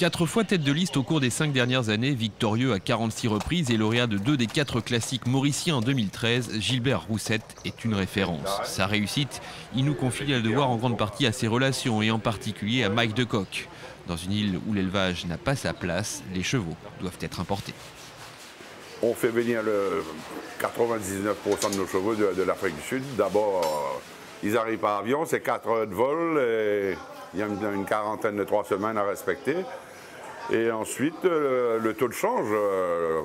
4 fois tête de liste au cours des 5 dernières années, victorieux à 46 reprises et lauréat de 2 des 4 classiques mauriciens en 2013, Gilbert Roussette est une référence. Sa réussite, il nous confie le devoir en grande partie à ses relations et en particulier à Mike de Kock. Dans une île où l'élevage n'a pas sa place, les chevaux doivent être importés. On fait venir 99% de nos chevaux de l'Afrique du Sud. D'abord, ils arrivent par avion, c'est 4 heures de vol, et il y a une quarantaine de 3 semaines à respecter. Et ensuite, le taux de change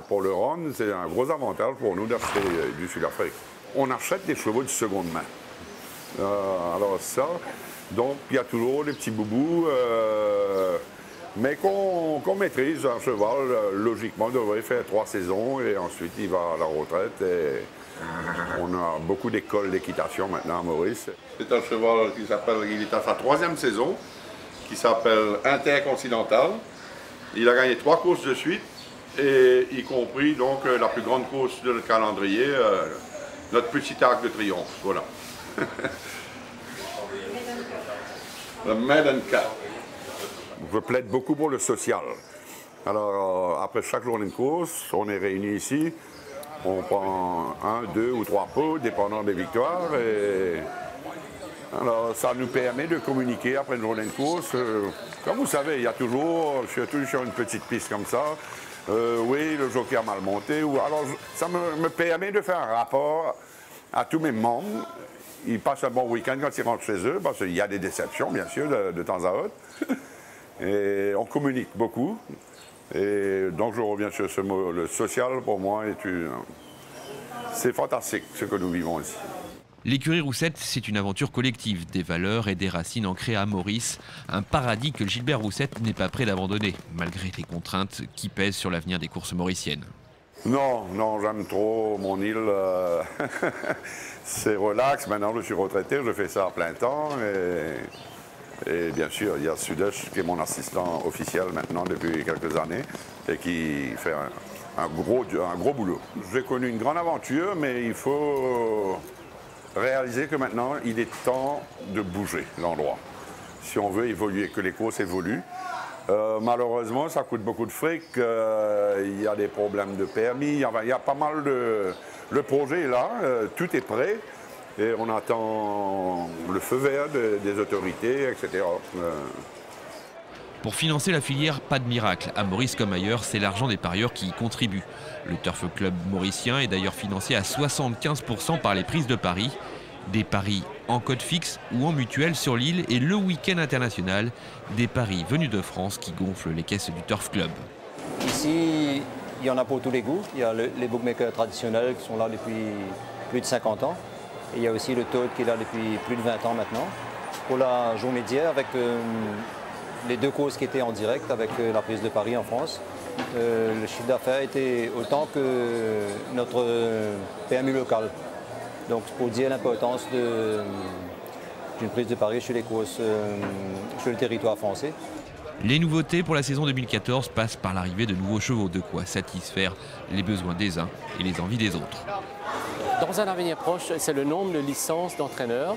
pour le Rhône, c'est un gros avantage pour nous d'acheter du Sud-Afrique. On achète des chevaux de seconde main. Alors ça, donc il y a toujours des petits boubous, mais qu'on maîtrise. Un cheval, logiquement, devrait faire 3 saisons et ensuite il va à la retraite. Et on a beaucoup d'écoles d'équitation maintenant à Maurice. C'est un cheval qui s'appelle, il est à sa 3e saison, qui s'appelle Intercontinental. Il a gagné 3 courses de suite, et y compris donc la plus grande course de notre calendrier, notre petit arc de triomphe. Voilà. Le Maiden Cup. Je plaide beaucoup pour le social. Alors, après chaque journée de course, on est réunis ici. On prend 1, 2 ou 3 pots, dépendant des victoires. Et alors, ça nous permet de communiquer après une journée de course. Comme vous savez, il y a toujours, surtout sur une petite piste comme ça, oui, le jockey a mal monté. Alors, ça me permet de faire un rapport à tous mes membres. Ils passent un bon week-end quand ils rentrent chez eux, parce qu'il y a des déceptions, bien sûr, de temps à autre. Et on communique beaucoup. Et donc, je reviens sur ce mot. Le social, pour moi, c'est fantastique, ce que nous vivons ici. L'écurie Roussette, c'est une aventure collective, des valeurs et des racines ancrées à Maurice, un paradis que Gilbert Roussette n'est pas prêt d'abandonner, malgré les contraintes qui pèsent sur l'avenir des courses mauriciennes. Non, j'aime trop mon île. C'est relax. Maintenant, je suis retraité, je fais ça à plein temps. Et bien sûr, il y a Sud-Est qui est mon assistant officiel maintenant depuis quelques années et qui fait un gros boulot. J'ai connu une grande aventure, mais il faut réaliser que maintenant, il est temps de bouger l'endroit. Si on veut évoluer, que les courses évoluent. Malheureusement, ça coûte beaucoup de fric. Il y a des problèmes de permis. Enfin, il y a pas mal de... Le projet est là, tout est prêt. Et on attend le feu vert des autorités, etc. Pour financer la filière, pas de miracle. À Maurice comme ailleurs, c'est l'argent des parieurs qui y contribue. Le Turf Club mauricien est d'ailleurs financé à 75% par les prises de paris. Des paris en code fixe ou en mutuelle sur l'île et le week-end international, des paris venus de France qui gonflent les caisses du Turf Club. Ici, il y en a pour tous les goûts. Il y a les bookmakers traditionnels qui sont là depuis plus de 50 ans. Et il y a aussi le Toad qui est là depuis plus de 20 ans maintenant. Pour la journée d'hier, avec les 2 courses qui étaient en direct avec la prise de Paris en France, le chiffre d'affaires était autant que notre PMU local. Donc pour dire l'importance d'une prise de Paris chez les courses sur le territoire français. Les nouveautés pour la saison 2014 passent par l'arrivée de nouveaux chevaux, de quoi satisfaire les besoins des uns et les envies des autres. Dans un avenir proche, c'est le nombre de licences d'entraîneurs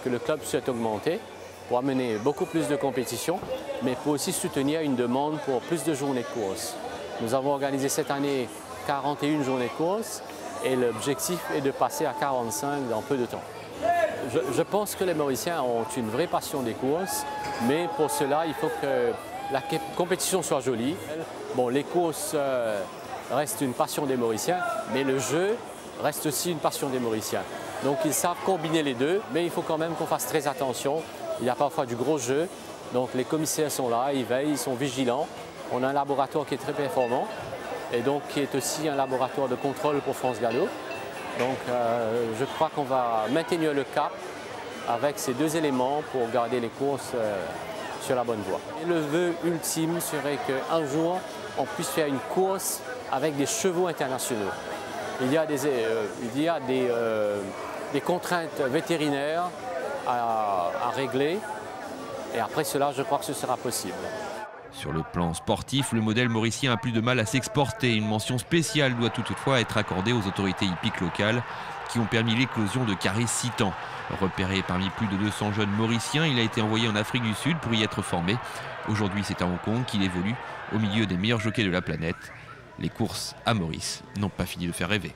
que le club souhaite augmenter pour amener beaucoup plus de compétitions, mais pour aussi soutenir une demande pour plus de journées de course. Nous avons organisé cette année 41 journées de course et l'objectif est de passer à 45 dans peu de temps. Je pense que les Mauriciens ont une vraie passion des courses, mais pour cela, il faut que la compétition soit jolie. Bon, les courses restent une passion des Mauriciens, mais le jeu reste aussi une passion des Mauriciens. Donc ils savent combiner les deux, mais il faut quand même qu'on fasse très attention. Il y a parfois du gros jeu, donc les commissaires sont là, ils veillent, ils sont vigilants. On a un laboratoire qui est très performant et donc qui est aussi un laboratoire de contrôle pour France Galop. Donc je crois qu'on va maintenir le cap avec ces 2 éléments pour garder les courses sur la bonne voie. Et le vœu ultime serait qu'un jour, on puisse faire une course avec des chevaux internationaux. Il y a des contraintes vétérinaires à régler et après cela, je crois que ce sera possible. Sur le plan sportif, le modèle mauricien a plus de mal à s'exporter. Une mention spéciale doit toutefois être accordée aux autorités hippiques locales qui ont permis l'éclosion de Caris Citan. Repéré parmi plus de 200 jeunes mauriciens, il a été envoyé en Afrique du Sud pour y être formé. Aujourd'hui, c'est à Hong Kong qu'il évolue au milieu des meilleurs jockeys de la planète. Les courses à Maurice n'ont pas fini de faire rêver.